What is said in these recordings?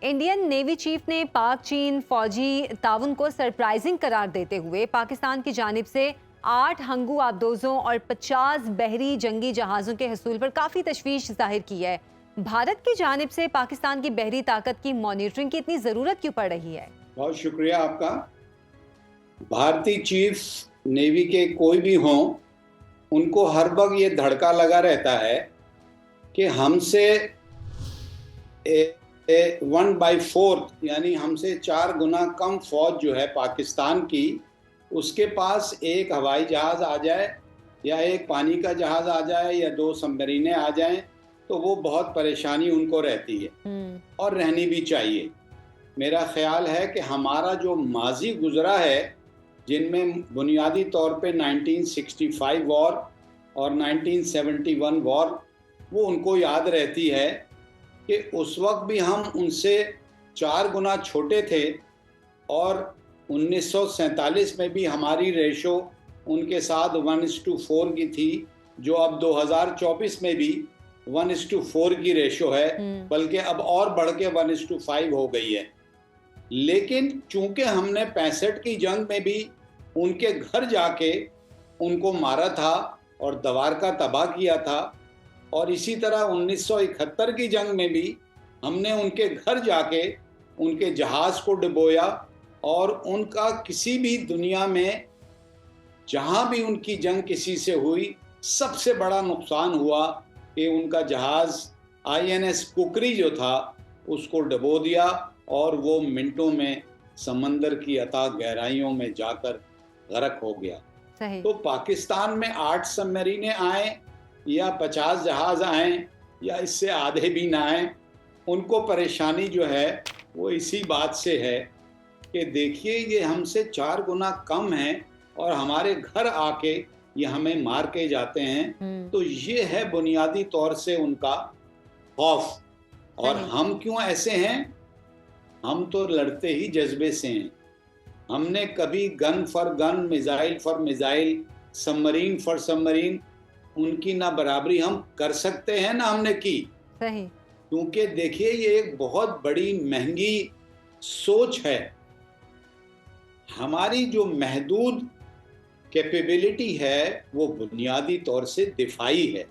Indian navy chief ने पाक चीन फौजी ताउन को सरप्राइजिंग करार देते हुए पाकिस्तान की जानिब से 8 हंगू आबदोजों और 50 बहरी जंगी जहाज़ों के हसूल पर काफ़ी तशवीश जाहिर की है। भारत की जानिब से पाकिस्तान की बहरी ताकत की मॉनिटरिंग की इतनी ज़रूरत क्यों पड़ रही है? बहुत शुक्रिया आपका। भारतीय चीफ नेवी के कोई भी हों, उनको हर वक्त ये धड़का लगा रहता है कि हमसे 1/4 यानी हमसे 4 गुना कम फौज जो है पाकिस्तान की, उसके पास एक हवाई जहाज़ आ जाए या एक पानी का जहाज़ आ जाए या 2 सबमरीनें आ जाएं, तो वो बहुत परेशानी उनको रहती है और रहनी भी चाहिए। मेरा ख्याल है कि हमारा जो माजी गुजरा है, जिनमें बुनियादी तौर पे 1965 वॉर और 1971 वॉर, वो उनको याद रहती है कि उस वक्त भी हम उनसे 4 गुना छोटे थे और 1947 में भी हमारी रेशो उनके साथ 1:4 की थी, जो अब 2024 में भी 1:4 की रेशो है, बल्कि अब और बढ़ के 1:5 हो गई है। लेकिन चूंकि हमने 65 की जंग में भी उनके घर जाके उनको मारा था और दवारका तबाह किया था, और इसी तरह 1971 की जंग में भी हमने उनके घर जाके उनके जहाज़ को डुबोया और उनका किसी भी दुनिया में जहां भी उनकी जंग किसी से हुई, सबसे बड़ा नुकसान हुआ कि उनका जहाज़ INS कुकरी जो था उसको डुबो दिया और वो मिनटों में समंदर की अथाह गहराइयों में जाकर गर्क हो गया। सही। तो पाकिस्तान में 8 सबमरीनें आए या 50 जहाज आए या इससे आधे भी ना आए, उनको परेशानी जो है वो इसी बात से है कि देखिए ये हमसे 4 गुना कम है और हमारे घर आके ये हमें मार के जाते हैं। तो ये है बुनियादी तौर से उनका खौफ। और हम क्यों ऐसे हैं? हम तो लड़ते ही जज्बे से हैं। हमने कभी gun for gun, missile for missile, submarine for submarine, उनकी ना बराबरी हम कर सकते हैं ना हमने की। सही। क्योंकि देखिए ये एक बहुत बड़ी महंगी सोच है। हमारी जो महदूद कैपेबिलिटी है वो बुनियादी तौर से दिफाई है।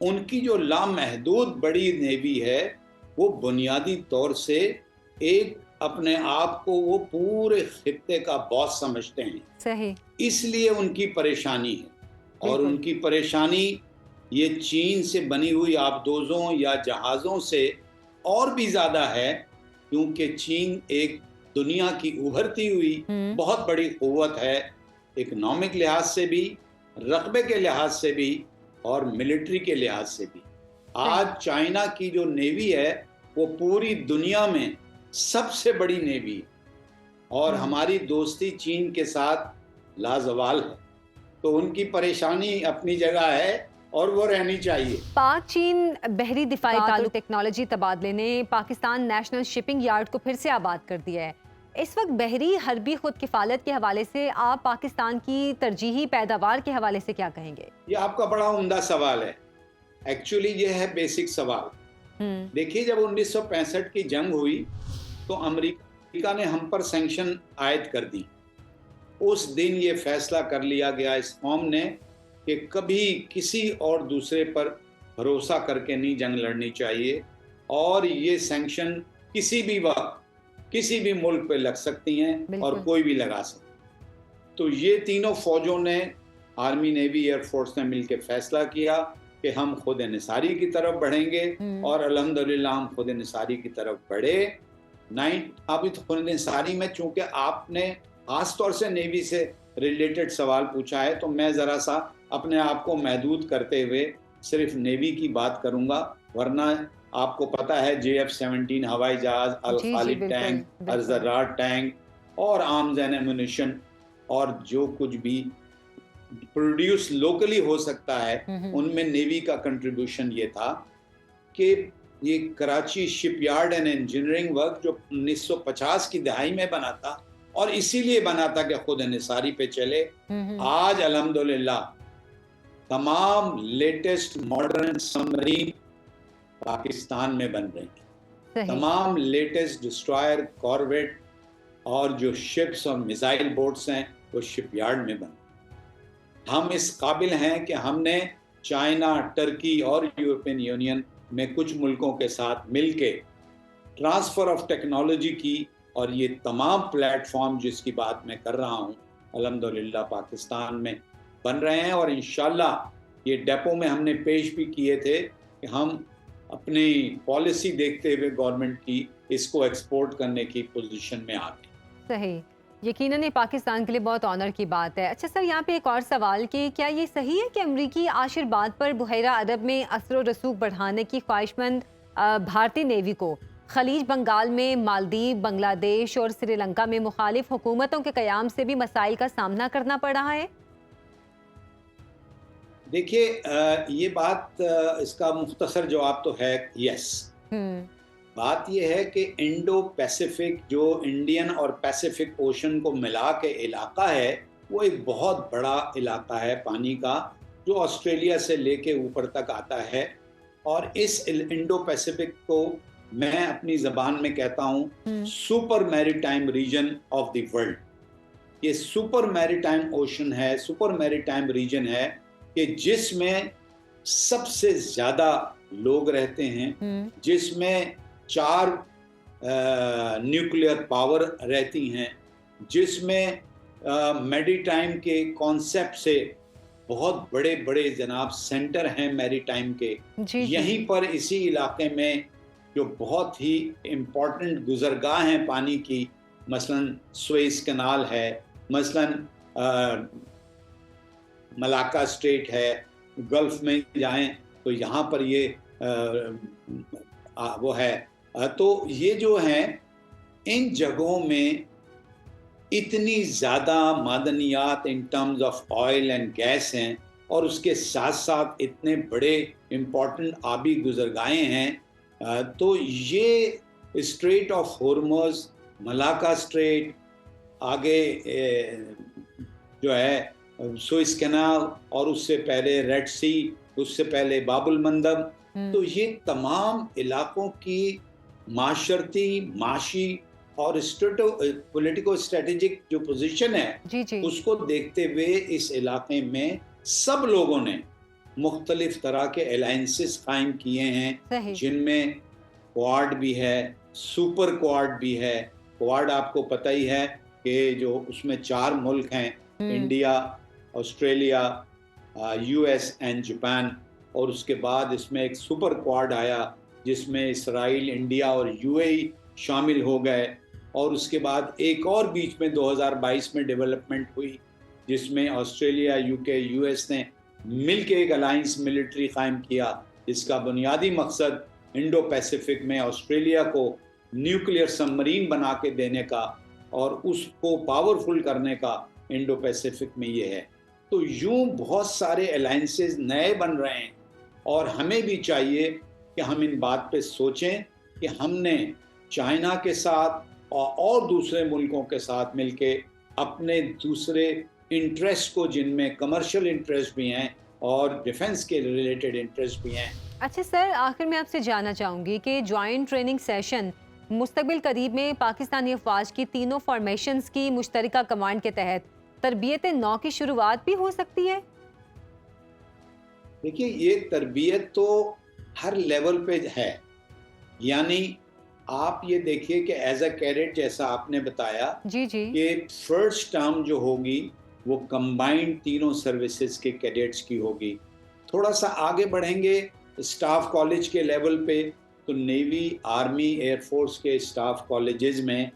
उनकी जो लामहदूद बड़ी नेवी है वो बुनियादी तौर से एक अपने आप को वो पूरे खित्ते का बॉस समझते हैं। सही। इसलिए उनकी परेशानी है। और उनकी परेशानी ये चीन से बनी हुई आबदोजों या जहाज़ों से और भी ज़्यादा है, क्योंकि चीन एक दुनिया की उभरती हुई बहुत बड़ी क़ुव्वत है, इकोनॉमिक लिहाज से भी, रकबे के लिहाज से भी और मिलिट्री के लिहाज से भी। आज चाइना की जो नेवी है वो पूरी दुनिया में सबसे बड़ी नेवी है और हमारी दोस्ती चीन के साथ लाजवाल है। तो उनकी परेशानी अपनी जगह है और वो रहनी चाहिए। पाक चीन बहरी दिफाई ताल्लुक टेक्नोलॉजी तबादले ने पाकिस्तान नेशनल शिपिंग यार्ड को फिर से आबाद कर दिया है। इस वक्त बहरी हरबी खुद किफालत के हवाले से आप पाकिस्तान की तरजीही पैदावार के हवाले से क्या कहेंगे? ये आपका बड़ा उम्दा सवाल है। एक्चुअली ये है बेसिक सवाल। देखिए, जब 1965 की जंग हुई तो अमेरिका ने हम पर सैंक्शन आयद कर दी। उस दिन ये फैसला कर लिया गया इस कौम ने कि कभी किसी और दूसरे पर भरोसा करके नहीं जंग लड़नी चाहिए, और ये सैंक्शन किसी भी वक्त किसी भी मुल्क पे लग सकती हैं और कोई भी लगा सकता। तो ये तीनों फौजों ने, आर्मी, नेवी, एयरफोर्स ने मिलकर फैसला किया कि हम खुद निसारी की तरफ बढ़ेंगे और अल्हम्दुलिल्लाह हम खुद निसारी की तरफ बढ़े। अभी तो खुद निसारी में चूंकि आपने खास तौर से नेवी से रिलेटेड सवाल पूछा है, तो मैं ज़रा सा अपने आप को महदूद करते हुए सिर्फ नेवी की बात करूंगा, वरना आपको पता है JF-17 हवाई जहाज, अल खालिद टैंक, अल-जर्रार टैंक और आर्म्स एंड एमुनिशन और जो कुछ भी प्रोड्यूस लोकली हो सकता है, उनमें नेवी का कंट्रीब्यूशन ये था कि ये Karachi shipyard and engineering work जो 1950 की दहाई में बना था और इसीलिए बना था कि खुद निसारी पे चले, आज अल्हम्दुलिल्लाह तमाम लेटेस्ट मॉडर्न सबमरीन पाकिस्तान में बन रही हैं। सही। तमाम लेटेस्ट डिस्ट्रॉयर, कॉर्वेट और जो शिप्स और मिसाइल बोट्स हैं वो शिपयार्ड में बन। हम इस काबिल हैं कि हमने चाइना, टर्की और यूरोपियन यूनियन में कुछ मुल्कों के साथ मिलके ट्रांसफ़र ऑफ टेक्नोलॉजी की, और ये तमाम प्लेटफॉर्म जिसकी बात मैं कर रहा हूँ अल्हम्दुलिल्लाह पाकिस्तान में बन रहे हैं। और इंशाल्लाह ये डेपो में हमने पेश भी किए थे कि हम अपनी पॉलिसी देखते हुए गवर्नमेंट की इसको एक्सपोर्ट करने की पोजीशन में आ गए। सही। यकीनन ये पाकिस्तान के लिए बहुत ऑनर की बात है। अच्छा सर, यहाँ पे एक और सवाल कि क्या ये सही है कि अमरीकी आशीर्वाद पर बुहैरा अरब में असर व रसूख बढ़ाने की ख्वाहिशमंद भारतीय नेवी को खलीज बंगाल में मालदीव, बांग्लादेश और श्रीलंका में मुखालिफ हुकूमतों के क़याम से भी मसाइल का सामना करना पड़ रहा है? देखिए, ये बात, इसका मुख्तसर जवाब तो है यस। हम्म। बात यह है कि इंडो पैसिफिक, जो इंडियन और पैसिफिक ओशन को मिला के इलाका है, वो एक बहुत बड़ा इलाका है पानी का, जो ऑस्ट्रेलिया से लेके ऊपर तक आता है। और इस इंडो पैसिफिक को मैं अपनी ज़बान में कहता हूँ super maritime region of the world. ये सुपर मैरीटाइम ओशन है, सुपर मैरीटाइम रीजन है कि जिसमें सबसे ज़्यादा लोग रहते हैं, जिसमें 4 न्यूक्लियर पावर रहती हैं, जिसमें मैरीटाइम के कॉन्सेप्ट से बहुत बड़े बड़े जनाब सेंटर हैं मैरीटाइम के। जी जी। यहीं पर इसी इलाके में जो बहुत ही इम्पोर्टेंट गुजरगाह हैं पानी की, मसलन सुएज कनाल है, मसलन मलाक्का स्ट्रेट है, गल्फ में जाएं तो यहाँ पर ये वो है। तो ये जो हैं, इन जगहों में इतनी ज़्यादा मादनियात in terms of oil and gas हैं, और उसके साथ साथ इतने बड़े इम्पोर्टेंट आबी गुजरगाहें हैं। तो ये straight of Hormuz, Malacca straight, आगे जो है सुएज कैनाल, और उससे पहले रेड सी, उससे पहले बाबुल मंदब, तो ये तमाम इलाकों की माशरती, माशी और पॉलिटिको स्ट्रेटेजिक जो पोजीशन है, जी जी। उसको देखते हुए इस इलाके में सब लोगों ने मुख्तलिफ तरह के अलायंसेस कायम किए हैं, जिनमें क्वाड भी है, सुपर क्वाड भी है। क्वाड आपको पता ही है कि जो उसमें 4 मुल्क हैं, India, Australia, US and Japan, और उसके बाद इसमें एक सुपर क्वाड आया जिसमें इसराइल, इंडिया और यूएई शामिल हो गए। और उसके बाद एक और बीच में 2022 में डेवलपमेंट हुई जिसमें ऑस्ट्रेलिया, यूके, यूएस ने मिल के एक अलायंस मिलिट्री कायम किया, जिसका बुनियादी मकसद इंडो पैसिफिक में ऑस्ट्रेलिया को न्यूक्लियर सबमरीन बना के देने का और उसको पावरफुल करने का इंडो पैसिफिक में ये है। तो यूं बहुत सारे अलायंसेस नए बन रहे हैं, और हमें भी चाहिए कि हम इन बात पे सोचें कि हमने चाइना के साथ और दूसरे मुल्कों के साथ मिलके अपने दूसरे इंटरेस्ट को, जिनमें कमर्शियल इंटरेस्ट भी हैं और डिफेंस के रिलेटेड इंटरेस्ट भी हैं। अच्छा सर, आखिर में आपसे जानना चाहूँगी कि जॉइंट ट्रेनिंग सेशन मुस्तकबिल करीब में पाकिस्तानी अफवाज की तीनों फॉर्मेशंस की मुश्तरका कमांड के तहत तरबियत नौ की शुरुआत भी हो सकती है? देखिए, ये तरबियत तो हर लेवल पे है। यानी आप ये देखिए कि एज अ कैडेट, जैसा आपने बताया जी जी। कि फर्स्ट टर्म जो होगी वो कंबाइंड तीनों सर्विसेज के कैडेट्स की होगी। थोड़ा सा आगे बढ़ेंगे स्टाफ कॉलेज के लेवल पे, तो नेवी, आर्मी, एयरफोर्स के स्टाफ कॉलेजेस में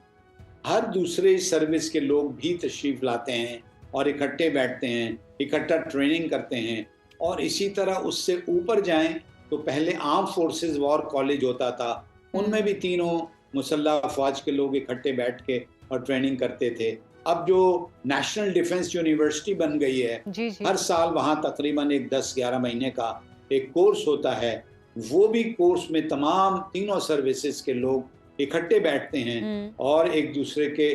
हर दूसरे सर्विस के लोग भी तशरीफ़ लाते हैं और इकट्ठे बैठते हैं, इकट्ठा ट्रेनिंग करते हैं। और इसी तरह उससे ऊपर जाएं तो पहले आर्म फोर्सेस वॉर कॉलेज होता था, उनमें भी तीनों मुसल्लह अफवाज के लोग इकट्ठे बैठ के और ट्रेनिंग करते थे। अब जो नेशनल डिफेंस यूनिवर्सिटी बन गई है, जी जी। हर साल वहाँ तकरीबन एक 10-11 महीने का एक कोर्स होता है। वो भी कोर्स में तमाम तीनों सर्विसेज के लोग इकट्ठे बैठते हैं और एक दूसरे के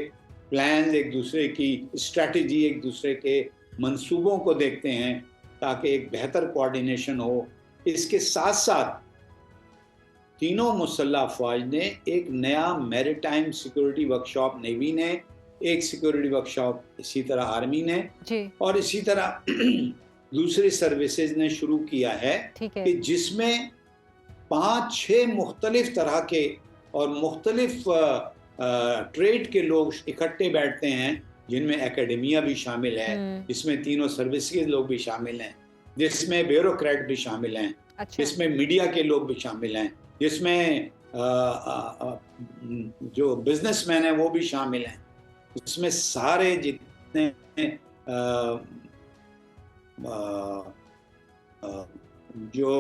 प्लान, एक दूसरे की स्ट्रैटेजी, एक दूसरे के मंसूबों को देखते हैं ताकि एक बेहतर कोऑर्डिनेशन हो। इसके साथ साथ तीनों मुसल्लह अफवाज ने एक नया मैरिटाइम सिक्योरिटी वर्कशॉप नेवी ने, एक सिक्योरिटी वर्कशॉप इसी तरह आर्मी ने, जी, और इसी तरह दूसरी सर्विसेज ने शुरू किया है ठीक है। कि जिसमें 5-6 मुख्तलिफ तरह के और मुख्तलिफ ट्रेड के लोग इकट्ठे बैठते हैं, जिनमें एकेडमिया भी शामिल है, जिसमें तीनों सर्विस के लोग भी शामिल हैं, जिसमें ब्यूरोक्रेट भी शामिल हैं, अच्छा, जिसमें मीडिया के लोग भी शामिल हैं, जिसमें जो बिजनेसमैन हैं वो भी शामिल हैं, इसमें सारे जितने जो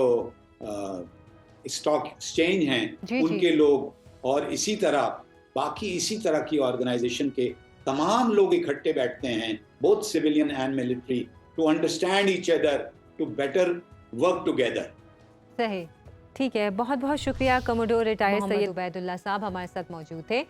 स्टॉक एक्सचेंज हैं जी, जी। उनके लोग, और इसी तरह बाकी इसी तरह की ऑर्गेनाइजेशन के तमाम लोग इकट्ठे बैठते हैं, both civilian and military, to understand each other, to better work together. सही, ठीक है। बहुत बहुत शुक्रिया कमोडोर रिटायर्ड सैयद उबैदुल्ला साहब हमारे साथ मौजूद थे।